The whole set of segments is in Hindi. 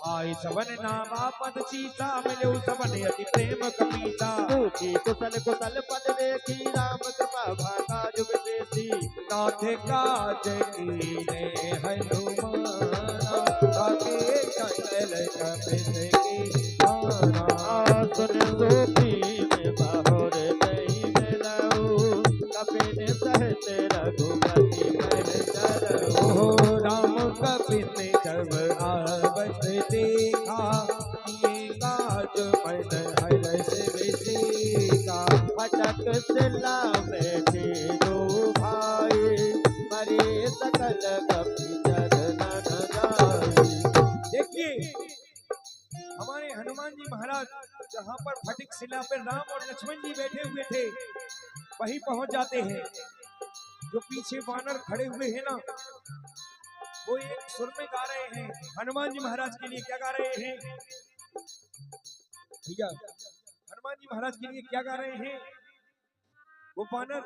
आई सबन नामा पद सीता मिलो सबन अति प्रेम कपीता। पूछी कुशल कुशल पद देखी राम कृपा भाषा जुग देसी। नाथ काज कीने हनुमाना ताके चल कपित की माना। सुन सोपी में बाहुर नहीं मिलाऊ कपिन सहत रघुपति कह चलऊ। राम कपित जब आवत देखा ये काज मन हल से विसीका। फटक सिला बैठे दो भाई मरे सकल कपि चरण जाई। देखिए हमारे हनुमान जी महाराज जहाँ पर फटिक शिला पर राम और लक्ष्मण जी बैठे हुए थे वहीं पहुंच जाते हैं। जो पीछे वानर खड़े हुए हैं ना वो एक सुर में गा रहे हैं हनुमान जी महाराज के लिए। क्या गा रहे हैं भैया? हनुमान जी महाराज के लिए क्या गा रहे हैं वो वानर?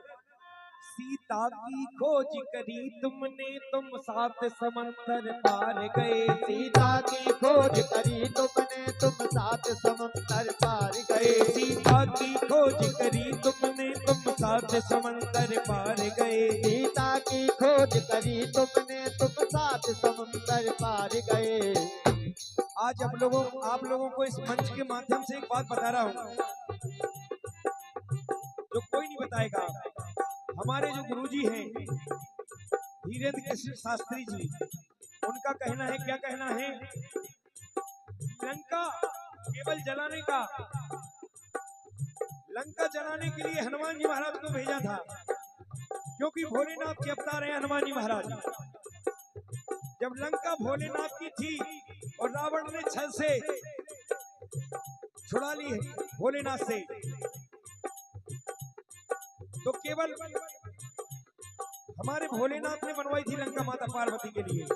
सीता की खोज करी तुमने तुम सात समंदर पार गए। सीता की खोज करी तुमने तुम सात समंदर पार गए। सीता की खोज करी तुमने तुम सात समंदर पार गए। सीता की खोज करी तुमने तुम सात समंदर पार गए। आज आप लोगों को इस मंच के माध्यम से एक बात बता रहा हूँ जो कोई नहीं बताएगा। हमारे जो गुरुजी हैं धीरेन्द्र कृष्ण शास्त्री जी, उनका कहना है, क्या कहना है? लंका केवल जलाने का, लंका जलाने के लिए हनुमान जी महाराज को भेजा था क्योंकि भोलेनाथ के अवतार हैं हनुमान जी महाराज। जब लंका भोलेनाथ की थी और रावण ने छल से छुड़ा ली भोलेनाथ से, तो केवल हमारे भोलेनाथ ने बनवाई थी लंका माता पार्वती के लिए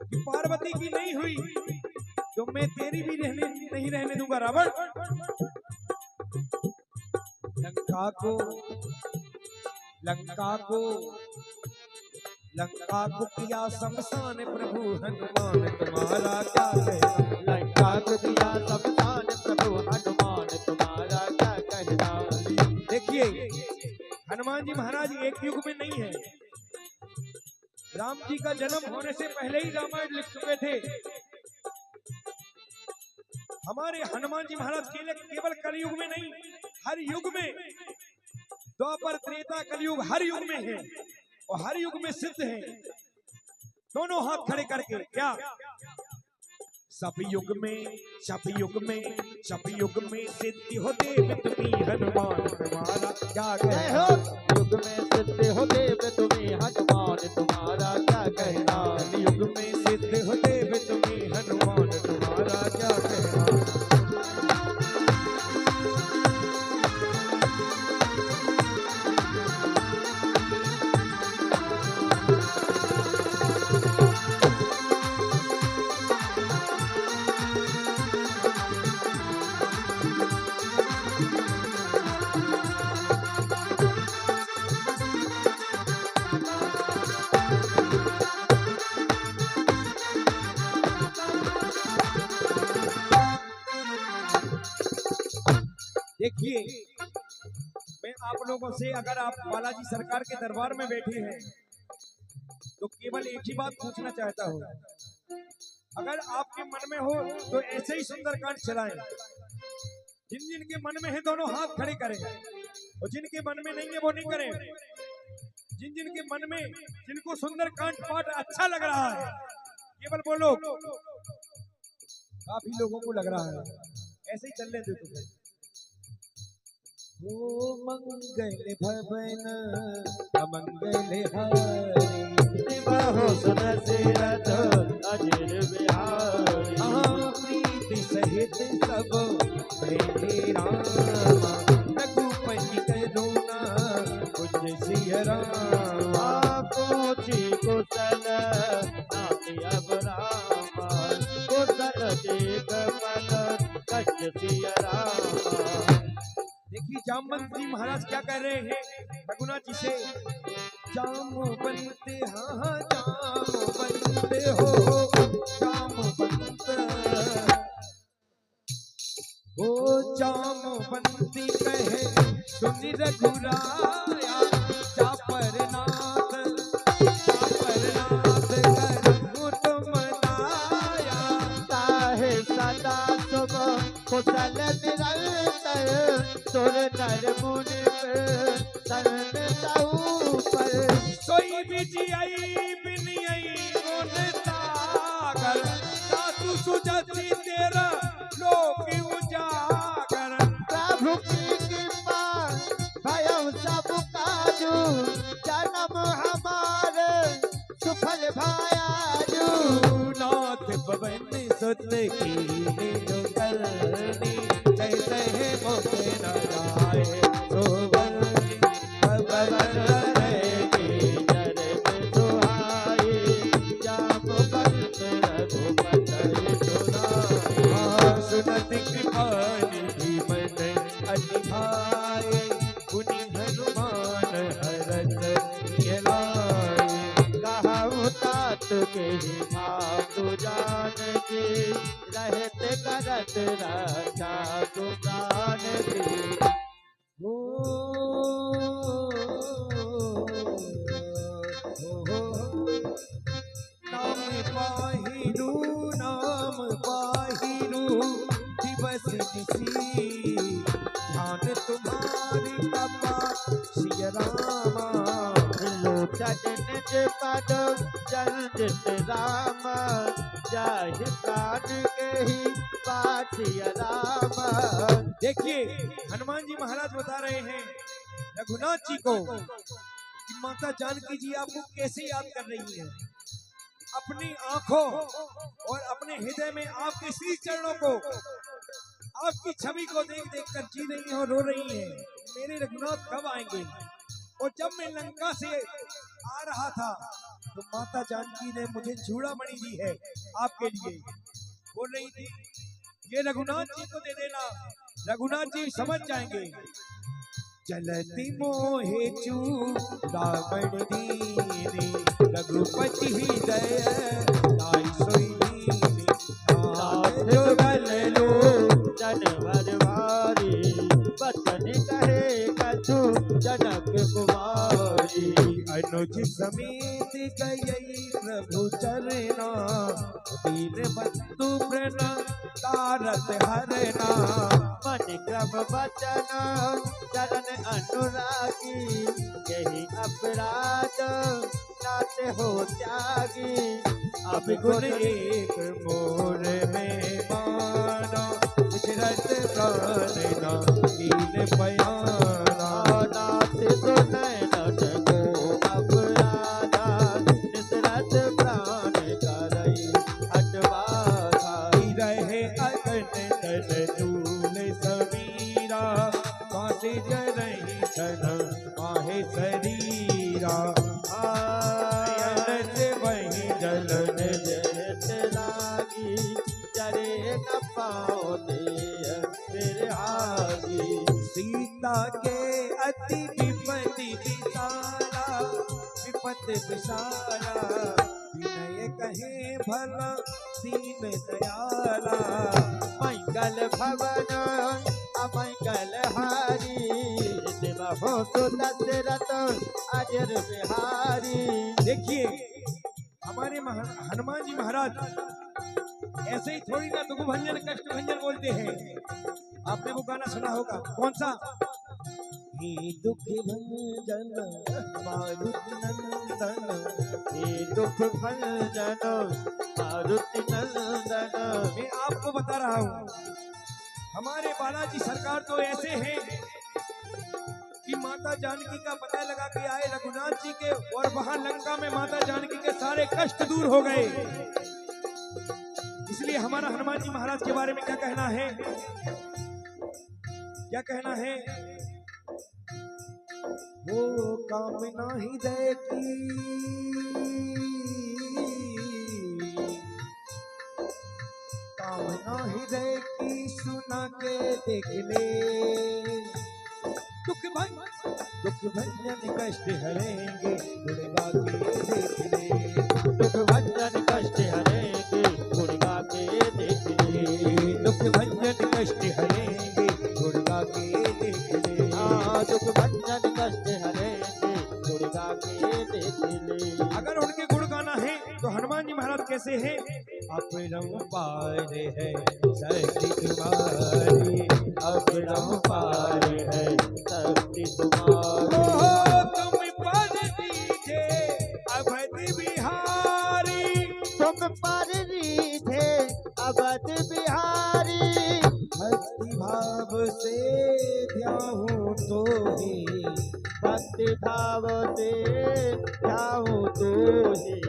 कि पार्वती की नहीं हुई तो मैं तेरी भी नहीं रहने दूंगा रावण। लंका को किया शमशान प्रभु हनुमान तुम्हारा क्या कहना। लंका को किया शमशान प्रभु हनुमान तुम्हारा क्या कहना। देखिए हनुमान जी महाराज एक युग में नहीं है। राम जी का जन्म होने से पहले ही रामायण लिख चुके थे। हमारे हनुमान जी महाराज केवल कलयुग में नहीं, हर युग में, द्वापर त्रेता कलयुग हर युग में है और हर युग में सिद्ध है। दोनों हाथ खड़े करके क्या? सब युग में सिद्धि हो देव तुम्ही हनुमान तुम्हारा क्या कहना। युग में सिद्ध हो देव तुम्ही हनुमान तुम्हारा क्या कहना। युग में सिद्ध हो देव तुम्ही हनुमान तुम्हारा क्या कहना। देखिए मैं आप लोगों से, अगर आप बालाजी सरकार के दरबार में बैठे हैं तो केवल एक ही बात पूछना चाहता हूँ। अगर आपके मन में हो तो ऐसे ही सुंदरकांड चलाएं। जिन जिन के मन में है दोनों हाथ खड़े करें और जिनके मन में नहीं है वो नहीं करें। जिन जिन के मन में, जिनको सुंदरकांड पाठ अच्छा लग रहा है केवल बोलो। काफी लोगों को लग रहा है, ऐसे ही चलने दे तुम्हें। ओ मंगल भवन अमंगल हरि बाहो सुन सिरत अजर बिहारी। प्रीति सहित सब प्रेमी रामा रघुपति करुणा कुंज सिय रामा। पूछी कुशल नाति अब रामा कुशल देख पल कच सिय रामा। देखिए जामवंत जी महाराज क्या कह रहे हैं रघुनाथ जी से। जामवंत हाँ जामवंत हो जामवंत बंदी कहे सुनि रघुराया चापरनाथ करहु तुम दाया। ताहे सदा तुम कुशल निरंतर सुर नर मुनि शरण सहु पर। सोई विजयी बिनयी गुण सागर सासु सुजति तेरा लोक उजागर। प्रभु की कृपा भयउ सब काजू जन्म हमारे सुफल भायाजू। नाथ पवन सुत कीनी करनी जैसे मुख न जाए सोवनी। पवन की चरण सुहाई जाम भक्त रघुपति सुनाई। सुनत कृपा निधि मन अति भाए पुनि हनुमान हरत लाए। कहु तात के मातु जान की रहत करत राजा सुजान की। नाम पाहिरू दिवस निसी ध्यान तुम्हारी कपा सिय रामा। लोचन निज पद चंदित राम जाहि प्राण के ही पाठिय राम। देखिए हनुमान जी महाराज बता रहे हैं रघुनाथ जी को कि माता जानकी जी आपको कैसे याद कर रही है। अपनी आंखों और अपने हृदय में आपके श्री चरणों को आपकी छवि को देख देख कर जी रही है और रो रही है मेरे रघुनाथ कब आएंगे। और जब मैं लंका से आ रहा था तो माता जानकी ने मुझे चूड़ामणि दी है आपके लिए। बोल रही थी ये रघुनाथ जी को दे देना, रघुनाथ जी समझ जाएंगे। चलती मोहे चूड़ामणि दीनी रघुपति हृदय लाई सोई दीनी। जुगल लो जनवर भारी बचन कहे कछु जनक कुमारी। अनुज समेत गई प्रभु चरना दीन बंधु प्रण तारत हरना। मन क्रम वचन चरण अनुरागी यही अपराध नाते हो त्यागी। अब गुण एक मोर में माना विचरत प्राण ना लीन बयाना। नाथ सुनय नट को अपराधा निसरत प्राण करई हटवाधा। रहे अगन तन दूल समीरा कांटे जरही छन माहे शरीरा। आयन से वही जलन जरत लागी जरे न पाओ देह आगी। सीता के अति विपत्ति विशाला विपत विशाला विनय कहे भला दीन दयाला। मंगल भवन अमंगल हारी देवहो सुदशरथ अजर बिहारी। देखिए हमारे हनुमान जी महाराज ऐसे ही थोड़ी ना दुख भंजन कष्ट भंजन बोलते हैं। आपने वो गाना सुना होगा कौन सा? हे दुख भंजन मारुति नंदन हे दुख भंजन मारुति नंदन। मैं आपको बता रहा हूँ हमारे बालाजी सरकार तो ऐसे हैं कि माता जानकी का पता लगा के आए रघुनाथ जी के और वहां लंका में माता जानकी के सारे कष्ट दूर हो गए। इसलिए हमारा हनुमान जी महाराज के बारे में क्या कहना है, क्या कहना है? वो कामना हृदय की कामना हृदय की सुना के देख ले। दुख भंजन कष्ट हरेंगे गुणगा के देख ले। दुख भंजन कष्ट हरेंगे गुणगा के देख ले। दुख भंजन कष्ट हरेंगे गुणगा कैसे है? अपरंपार है शक्ति तुम्हारी, अपरंपार है शक्ति तुम्हारी। ओ तुम पर रीझे अवध बिहारी, तुम पर रीझे अवध बिहारी। भक्ति भाव से ध्याऊं तो ही, भक्ति भाव से ध्याऊं तो ही।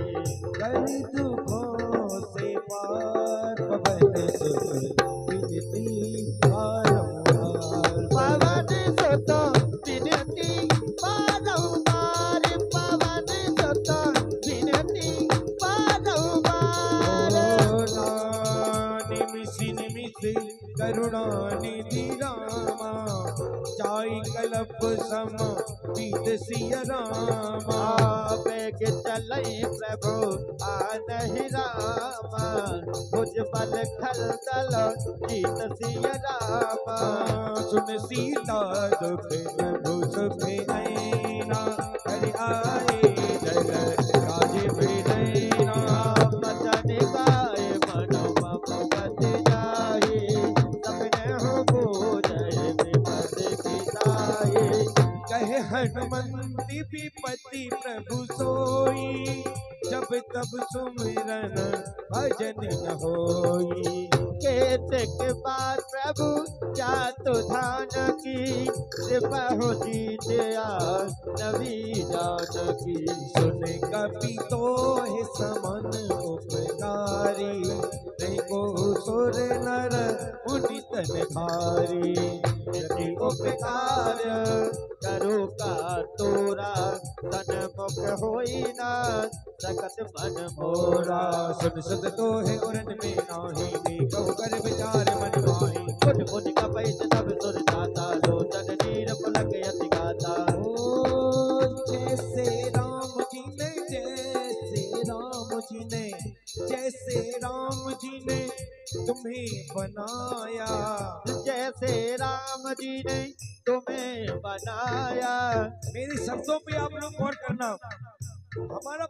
कर दुखों से पार पवन सुत विनती बारंबार। पवन सुत विनती बारंबार, पवन सुत विनती बारंबार। निमिषि निमिषि करुणा निधि रामा, जाई कल्प सम बीत सिय रामा। बेग चलई प्रभु आनहि रामा, भुज बल खलदल जीत सिय रामा। सुन सीता दुख प्रभु सुख नैना, हरि आए जल राजीव नैना। बचन गाए मन मम बत जाए, सपने हो बोझे विपद बिताए। कहे हनुमंति विपति प्रभु सोई, जब तब सुमिरन भजन न होई। केतक बार प्रभु जातु धान की, कृपा हो जीतिया नवी जानकी। सुन कपि तोहि समन उपकारी, नहीं को सुर नर मुनि तन धारी। यदि उपकार करो का तोरा, तन मुख होई ना सकत मन मोरा। सुन सुत तो है उरन में नाही, देखो कर विचार मन माही। मुनि मुनि का पैस सब सुर जाता, लोचन नीर पुलक यति गाता। ओ जैसे राम जी ने, जैसे राम जी ने, जैसे राम जी ने तुम्हें बनाया, जैसे राम जी ने तुम्हें बनाया। मेरे शब्दों पे आप लोग गौर करना। हमारा